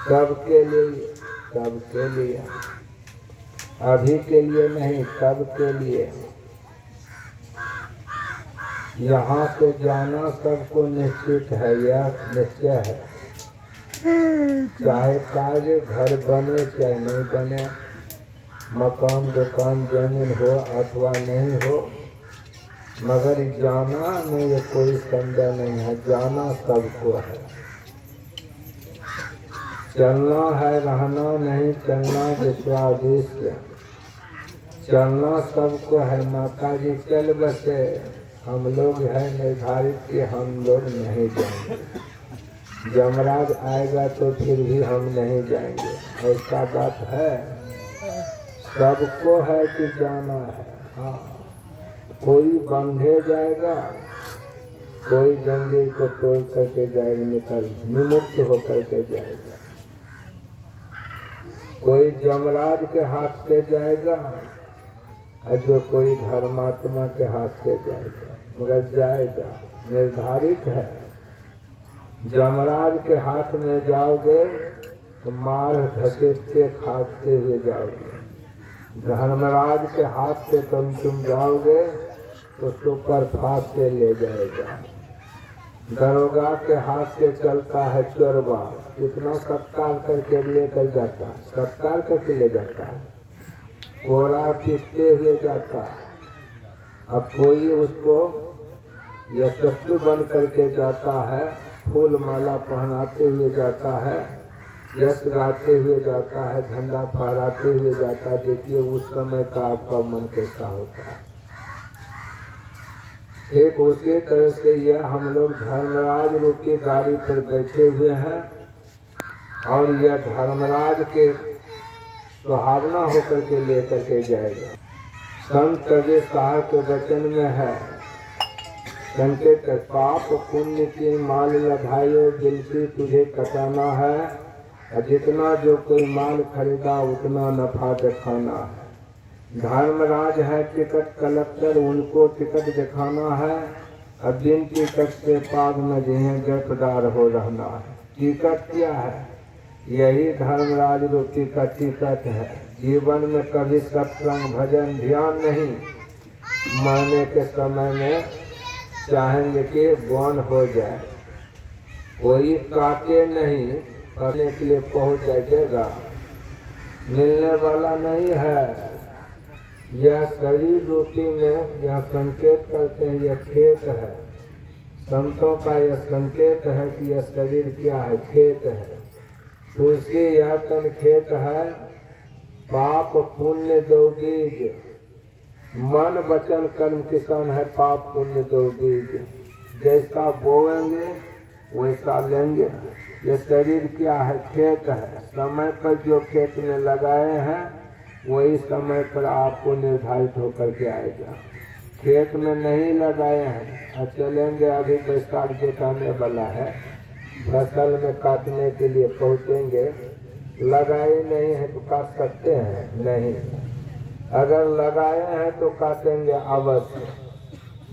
सबके लिए, सबके लिए, अभी के लिए नहीं, सबके लिए। यहाँ से जाना सबको निश्चित है, यह निश्चय है। चाहे कार्य घर बने चाहे नहीं बने, मकान दुकान जमीन हो अथवा नहीं हो, मगर जाना में ये कोई संदेह नहीं है, जाना सबको है। चलना है, रहना नहीं, चलना विश्वाधीश। चलना सबको है, माता जी चल बसे, हम लोग है निर्धारित कि हम लोग नहीं जाएंगे। यमराज आएगा तो फिर भी हम नहीं जाएंगे, ऐसा बात है। सबको है कि जाना है। हाँ, कोई बंधे जाएगा, कोई जंजीर को तोड़ करके जाएगा, निकल विमुक्त होकर के जाएगा। कोई यमराज के हाथ से जाएगा और जो कोई धर्मात्मा के हाथ से जाएगा, मगर जाएगा, निर्धारित है। यमराज के हाथ में जाओगे तो मार धकेलते खाते हुए जाओगे। धर्मराज के हाथ से तुम जाओगे तो सुपर फास्ट से ले जाएगा। दरोगा के हाथ से चलता है चोरवा, कितना सत्कार करके लेकर जाता है, सत्कार करके ले जाता है, कोरा पीटते हुए जाता है। अब कोई उसको यशस्वी बन करके जाता है, फूल माला पहनाते हुए जाता है, यश गाते हुए जाता है, झंडा फहराते हुए जाता है। देखिए उस समय का आपका मन कैसा होता है। एक उसी तरह से यह हम लोग धर्मराज रूपी गाड़ी पर बैठे हुए हैं और यह धर्मराज के सुहावना होकर के लेकर के जाएगा। संत कबीर साहब के वचन में है, संकेत पाप पुण्य की माल लधायो, गिनती तुझे कटाना है, और जितना जो कोई माल खरीदा उतना नफा दिखाना है। धर्मराज है टिकट कलेक्टर, उनको टिकट दिखाना है, और दिन टिकट से पाग में जिन्हें गिरफ्तार हो रहना है। टिकट क्या है? यही धर्मराज रूपी का टिकट है। जीवन में कभी सत्संग भजन ध्यान नहीं, मरने के समय में चाहेंगे कि बौन हो जाए, कोई काटे नहीं, करने के लिए पहुंच जाएगा, मिलने वाला नहीं है। यह शरीर रूपी में यह संकेत करते हैं, यह खेत है। संतों का यह संकेत है कि यह शरीर क्या है, खेत है। तो उसके यह तन खेत है, पाप पुण्य दो बीज, मन वचन कर्म किसान है, पाप पुण्य दो बीज। जैसा बोएंगे वैसा लेंगे। ये शरीर क्या है, खेत है। समय पर जो खेत में लगाए हैं वही समय पर आपको निर्धारित होकर के आएगा। खेत में नहीं लगाए हैं और चलेंगे, अभी बैसाख जेठ आने वाला है, फसल में काटने के लिए पहुँचेंगे, लगाए नहीं है तो काट सकते हैं? नहीं। अगर लगाए हैं तो काटेंगे अवश्य।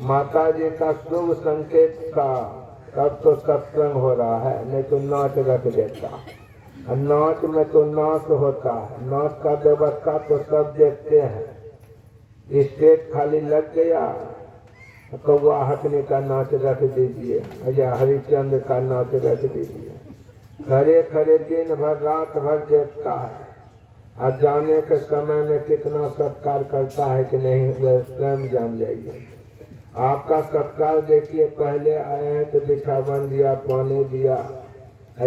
माता जी का शुभ संकेत का तब तो सत्संग हो रहा है, नहीं तो नाच रख देता। नाच में तो नाच होता है, नाच का व्यवस्था तो सब देखते हैं। स्टेज खाली लग गया, कौआ हटने का नाच रख दीजिए, या हरिचंद्र का नाच रख दीजिए। खड़े खड़े दिन भर रात भर देखता है, और जाने के समय में कितना सत्कार करता है कि नहीं, वह स्वयं जान जाइए। आपका सत्कार देखिए, पहले आए हैं तो बिछावन दिया, पानी दिया,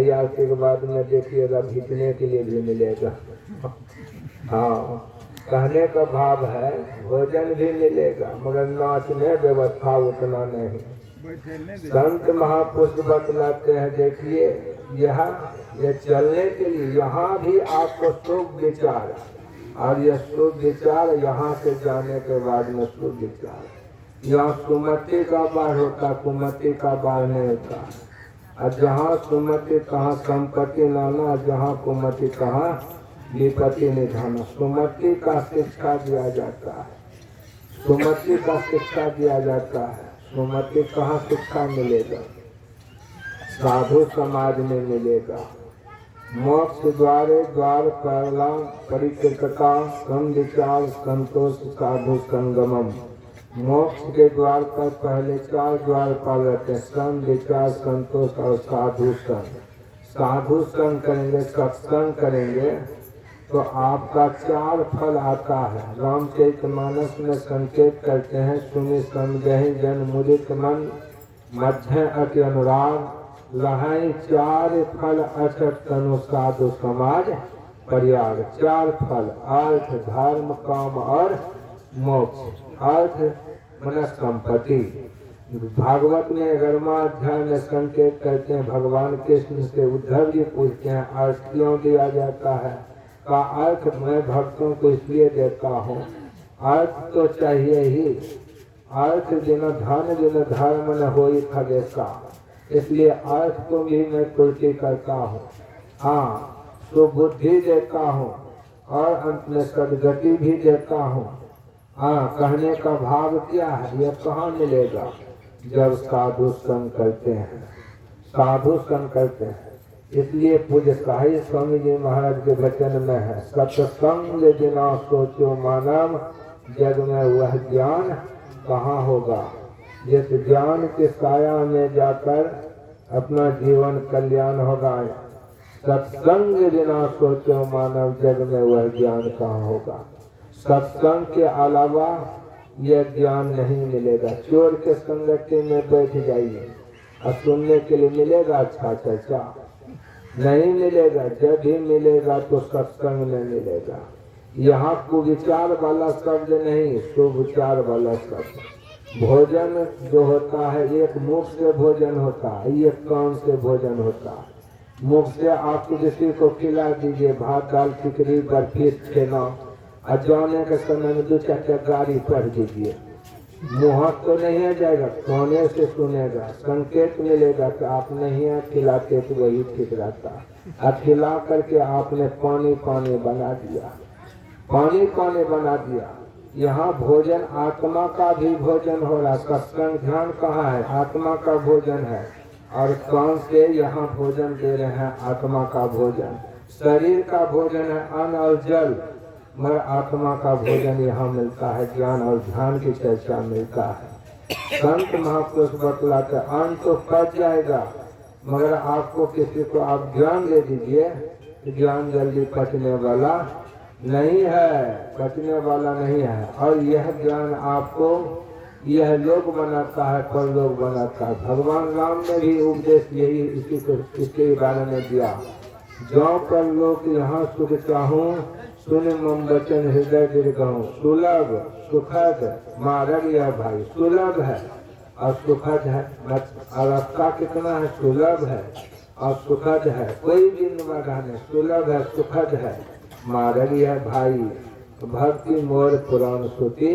या के बाद में देखिएगा भीगने के लिए भी मिलेगा। हाँ, कहने का भाव है भोजन भी मिलेगा, मगर नाच में व्यवस्था उतना नहीं। संत महापुरुष बतलाते हैं, देखिए यह चलने के लिए यहाँ भी आपको शुभ विचार, और यह शुभ विचार यहाँ से जाने के बाद में शुभ विचार। यहाँ सुमति का बाढ़ होता, कुमति का बाढ़ नहीं होता। और जहाँ सुमति तहाँ संपत्ति लाना, जहाँ कुमति तहाँ विपत्ति निधाना। सुमति का शिक्षा दिया जाता है, सुमति का शिक्षा दिया जाता है। सुमति कहाँ शिक्षा मिलेगा? साधु समाज में मिलेगा। मोक्ष द्वारे द्वार पहला परिकृतता सम विचार संतोष साधु संगमम। मोक्ष के द्वार पर पहले 4 द्वारपाल रहते हैं, सम विचार संतोष और साधु संग। साधु संग करेंगे, सत्संग करेंगे तो आपका 4 फल आता है। रामचरितमानस में संकेत करते हैं, सुनि समझहि जन मुदित मन मध्य अति अनुराग लहाई 4 फल अचट तनु साधु समाज परियाग। 4 फल अर्थ धर्म काम और मोक्ष। अर्थ मन संपत्ति। भागवत में 11वां अध्याय में संकेत करते हैं, भगवान कृष्ण से उद्धव जी पूछते हैं अर्थ क्यों दिया जाता है। का अर्थ मैं भक्तों को इसलिए देता हूँ, अर्थ तो चाहिए ही। अर्थ जिन धन जिन धर्म न हो खगेशा, इसलिए अर्थ को भी मैं पूर्ति करता हूँ। हाँ, तो बुद्धि देता हूँ और अंत में सदगति भी देता हूँ। हाँ, कहने का भाव क्या है, यह कहाँ मिलेगा, जब साधु संग करते हैं। साधु संग करते हैं, इसलिए पूज्य साई स्वामी जी महाराज के वचन में है, सत्संग बिना सोचो मानव जग में वह ज्ञान कहाँ होगा। जिस ज्ञान के साया में जाकर अपना जीवन कल्याण होगा, सत्संग बिना सोचो मानव जग में वह ज्ञान कहाँ होगा। सत्संग के अलावा यह ज्ञान नहीं मिलेगा। चोर के संगति में बैठ जाइए और सुनने के लिए मिलेगा अच्छा चर्चा, नहीं मिलेगा। जब भी मिलेगा तो सत्संग में मिलेगा। यहाँ कुविचार वाला शब्द नहीं, सुविचार वाला शब्द। भोजन जो होता है, एक मुख से भोजन होता है, एक कान से भोजन होता है। मुख से आप किसी को खिला दीजिए भात दाल खिचड़ी बर्फी छेना, और जाने के समय में 2-4 गाड़ी पढ़ दीजिए, मुँह तो नहीं आ जाएगा, सोने से सुनेगा, संकेत मिलेगा कि आप नहीं है खिलाते तो वही ठीक रहता। और खिला करके आपने पानी पानी बना दिया, पानी पानी बना दिया। यहाँ भोजन आत्मा का भी भोजन हो रहा। सत्संग ध्यान कहाँ है, आत्मा का भोजन है, और कान से यहाँ भोजन दे रहे हैं, आत्मा का भोजन। शरीर का भोजन है अन्न और जल, मगर आत्मा का भोजन यहाँ मिलता है, ज्ञान और ध्यान की चर्चा मिलता है। संत महापुरुष बतलाते अन्न तो पच जाएगा, मगर आपको किसी को आप ज्ञान दे दीजिए, ज्ञान जल्दी पचने वाला नहीं है, पचने वाला नहीं है। और यह ज्ञान आपको यह लोग बनाता है, पर लोग बनाता है। भगवान राम ने भी उपदेश यही इसके बारे में दिया, जो पर लोग यहाँ सुख चाहूँ सुन मम वचन हृदय दीर्घाऊं। सुलभ सुखद मार्ग यह भाई, सुलभ है और सुखद है। और रास्ता कितना है, सुलभ है और सुखद है, कोई भी बाधा नहीं, सुलभ है सुखद है। मार्ग यह भाई भक्ति मोर पुराण सुती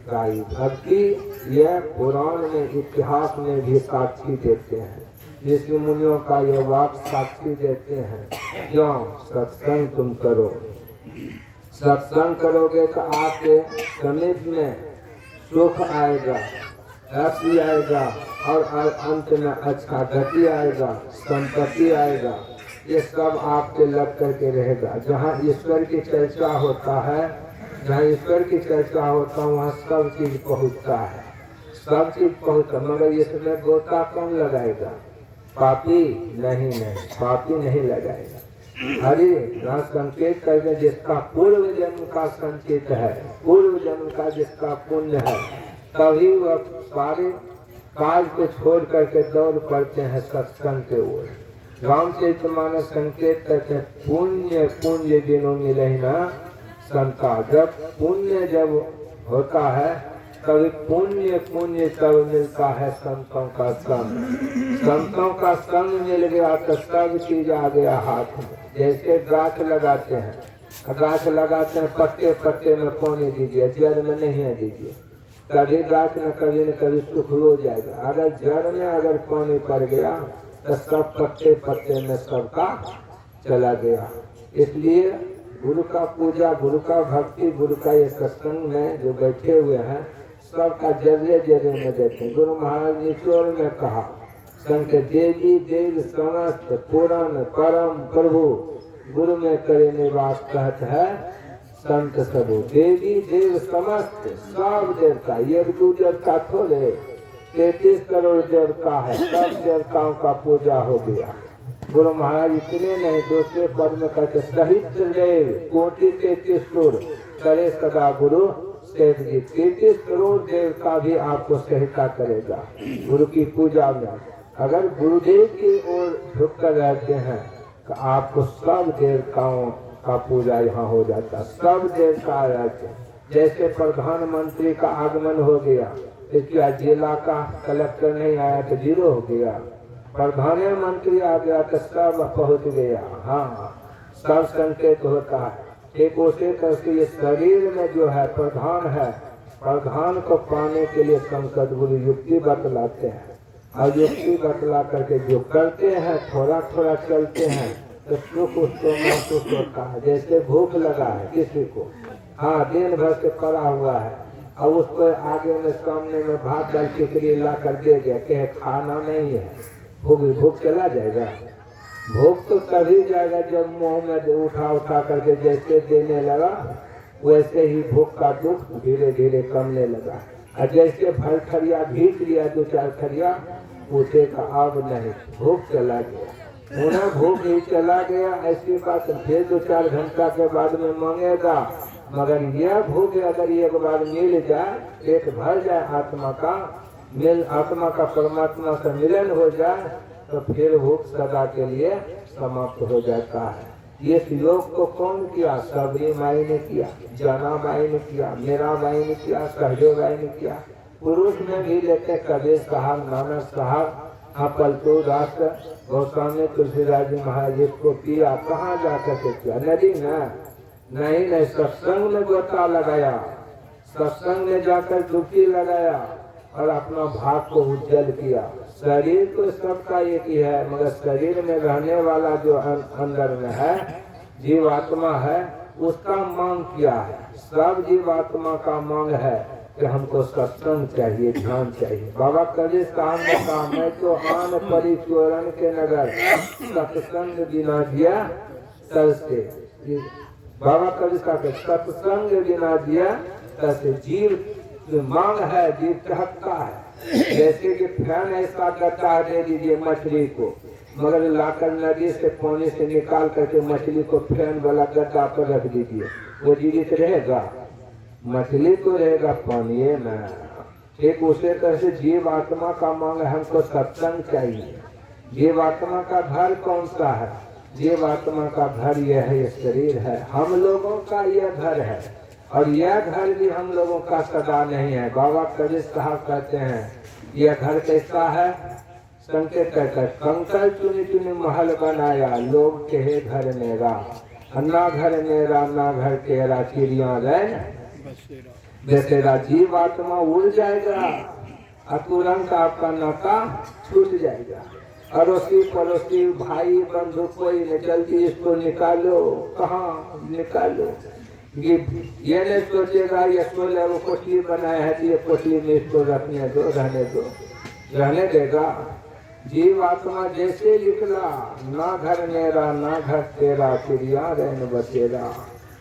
गाई। भक्ति यह पुराण में इतिहास में भी साक्षी देते हैं, ऋषि मुनियों का यह वाक्य साक्षी देते हैं। क्यों, सत्संग तुम करो, सत्संग करोगे तो आपके समीप में सुख आएगा, ऐसी आएगा, और अंत में अच्छा गति आएगा, संपत्ति आएगा। ये सब आपके लग करके रहेगा। जहाँ ईश्वर की चर्चा होता है, जहाँ ईश्वर की चर्चा होता है, वहाँ सब चीज पहुँचता है, सब चीज पहुँचता। मगर इसमें गोता कौन लगाएगा, पापी नहीं, पापी नहीं लगाएगा। हरि यहाँ संकेत करके जिसका पूर्व जन्म का संकेत है, पूर्व जन्म का जिसका पुण्य है, तभी वह सारे काज को छोड़ करके दौड़ पड़ते हैं सत्संग के ओर। रामचरितमानस संकेत करते हैं, पुण्य पुण्य दिनों मिले ना संता। जब पुण्य जब होता है तभी पुण्य पुण्य तब मिलता है संतों का संग। संतों का संग मिल गया तो सब चीज आ गया हाथ में। जैसे गाछ लगाते हैं, गाछ लगाते हैं, पत्ते पत्ते में पानी दीजिए, जड़ में नहीं दीजिए, तभी गाछ में कभी न कभी सुख हो जाएगा। अगर जड़ में अगर पानी पड़ गया तो सब पत्ते पत्ते में सबका चला गया। इसलिए गुरु का पूजा, गुरु का भक्ति, गुरु का ये सत्संग में जो बैठे हुए हैं सबका जरिए जरिए में देते हैं। गुरु महाराज निचोड़ में कहा, संत देवी देव समस्त पुराण परम प्रभु गुरु में करे निवास कहत है संत सबो। देवी देव समस्त सब देवता, ये दो देवता थोड़े, 33 करोड़ देवता है, सब देवताओं का पूजा हो गया। गुरु महाराज इतने नहीं, दूसरे पद में कहते सहित देव कोटि 33 करोड़ करे सदा गुरु सेठ जी। 33 करोड़ देवता भी आपको सहायता करेगा गुरु की पूजा में। अगर गुरुदेव की ओर झुककर रहते हैं तो आपको सब देवताओं का पूजा यहाँ हो जाता, सब देवता रहते। जैसे प्रधानमंत्री का आगमन हो गया तो क्या जिला का कलेक्टर नहीं आया तो 0 हो गया, प्रधानमंत्री आ गया तो सब पहुँच गया। हाँ, सब संकेत होता है। एक उसी तरह से ये शरीर में जो है प्रधान है, प्रधान को पाने के लिए संसद गुरु युक्ति बतलाते हैं, और युक्ति बतला करके जो करते हैं थोड़ा थोड़ा चलते हैं तो सुख उसको महसूस होता है। जैसे भूख लगा है किसी को, हाँ दिन भर से पड़ा हुआ है, और उसको आगे में सामने में भात दाल खिचड़ी ला कर दे दिया कि खाना नहीं है, भूख चला जाएगा। भूख तो तभी जाएगा जब मुंह में उठा करके जैसे देने लगा वैसे ही भूख का दुख धीरे धीरे कमने लगा। और जैसे भर खरिया घींच लिया 2-4 खरिया, पूछे का अब नहीं, भूख चला गया। उन्हें भूख ही चला गया, ऐसी बात फिर 2-4 घंटा के बाद में मांगेगा। मगर यह भूख अगर एक बार मिल जाए, पेट भर जाए, आत्मा का परमात्मा से मिलन हो जाए तो फिर भूख सदा के लिए समाप्त हो जाता है। इस योग को कौन किया? सबरी माई ने किया, जाना बाई ने किया, मीरा बाई ने किया, सहजो बाई ने किया। पुरुष में भी लेते कबीर साहब, नानक साहब, पलटू दास, गोस्वामी तुलसीदास जी महाराज को किया। कहाँ जाकर के किया? नदी में नहीं, सत्संग में गोता लगाया, सत्संग में जाकर डुबकी लगाया और अपना भाग को उज्जवल किया। शरीर तो सबका एक ही है, मगर शरीर में रहने वाला जो अंदर में है जीवात्मा है, उसका मांग किया है। सब जीवात्मा का मांग है कि हमको सत्संग चाहिए, ध्यान चाहिए। बाबा कबीर साहब ने कहा, मैं तो आन परी चोरन के नगर, सत्संग बिना दिया तरसे। बाबा कबीर साहब सत्संग बिना दिया तरसे। जीव मांग है, जीव चाहता है। जैसे कि फैन ऐसा करता है, दे दीजिए मछली को, मगर लाकर नदी से पानी से निकाल करके मछली को फैन वाला गड्ढा पर रख दीजिए, वो जीवित रहेगा? मछली तो रहेगा पानी में। एक उसी तरह से जीव आत्मा का मांग है, हमको सत्संग चाहिए। जीव आत्मा का घर कौन सा है? जीव आत्मा का घर यह है, ये शरीर है, हम लोगों का यह घर है। और यह घर भी हम लोगों का सदा नहीं है। बाबा कबीर साहब कहते हैं, यह घर कैसा है? संकेत कहकर कंकर चुनी चुनी महल बनाया, लोग कहे घर मेरा, ना घर मेरा ना घर तेरा, चिड़िया रैन बसेरा। जीव आत्मा उड़ जाएगा और तुरंत आपका नाता छूट जाएगा। अड़ोसी पड़ोसी भाई बंधु कोई नहीं, जल्दी इसको निकालो। कहाँ निकालो? ये नहीं सोचेगा ये सोले वो कोठली बनाया है तो ये कोठली में इसको रखने दो, रहने दो, रहने देगा? जीव आत्मा जैसे निकला, ना घर मेरा ना घर तेरा, चिड़िया रैन बसेरा।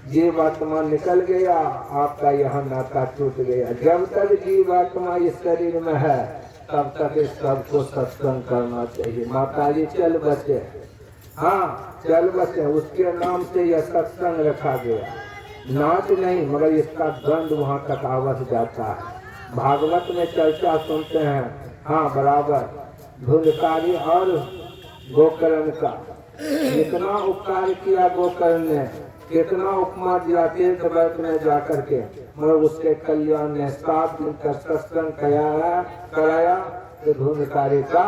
जीव आत्मा निकल गया, आपका यहाँ नाता टूट गया। जब तक जीव आत्मा इस शरीर में है तब तक इस सबको सत्संग करना चाहिए। माता जी चल बचे, हाँ चल बचे, उसके नाम से यह सत्संग रखा गया। नाच नहीं, मगर इसका गंध वहाँ तक आवाज जाता है। भागवत में चर्चा सुनते हैं, हाँ बराबर, धुंधकारी और गोकर्ण का कितना उपकार किया गोकर्ण ने, कितना उपमा दिया तीर्थ वर्ष में जाकर के, मगर उसके कल्याण ने 7 दिन का सत्संग कराया तो धुंधकारी का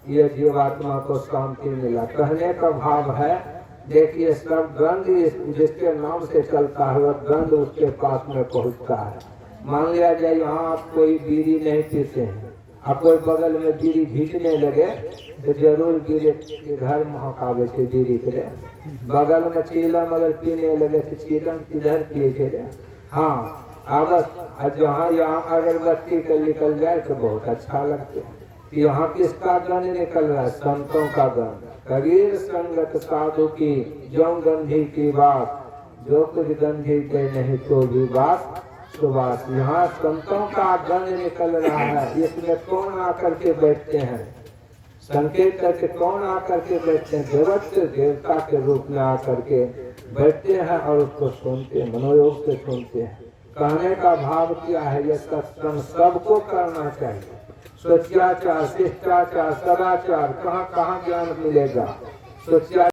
ये जीवात्मा को शांति मिला। कहने का भाव है, देखिए सब गंध जिसके नाम से चलता है वह गंध उसके पास में पहुंचता है। मान लिया जाए यहाँ आप कोई बीड़ी नहीं पीते हैं, आप कोई बगल में बीड़ी भींचने लगे तो जरूर बीड़ी घर महकावे थे बीड़ी के। बगल में चीलम अगर पीने लगे तो चीलम किधर पिए थे? हाँ आवत। जहाँ यहाँ अगरबत्ती कर निकल जाए तो बहुत अच्छा लगता है। कि यहाँ किसका गंध निकल रहा है? संतों का गंध। कबीर संगत साधु की जो गंधी की बात, जो कुछ गंधी के नहीं तो भी बात सुबास। यहाँ संतों का गंध निकल रहा है। इसमें कौन आकर के बैठते हैं? संकेत करके कौन आकर के बैठते हैं? देवता के रूप में आकर के बैठते हैं और उसको सुनते हैं, मनोयोग से सुनते हैं। कहने का भाव क्या है? यह सत्संग सबको करना चाहिए। सोच्याचार, शिष्टाचार, सदाचार, कहाँ कहाँ ज्ञान मिलेगा? सोचा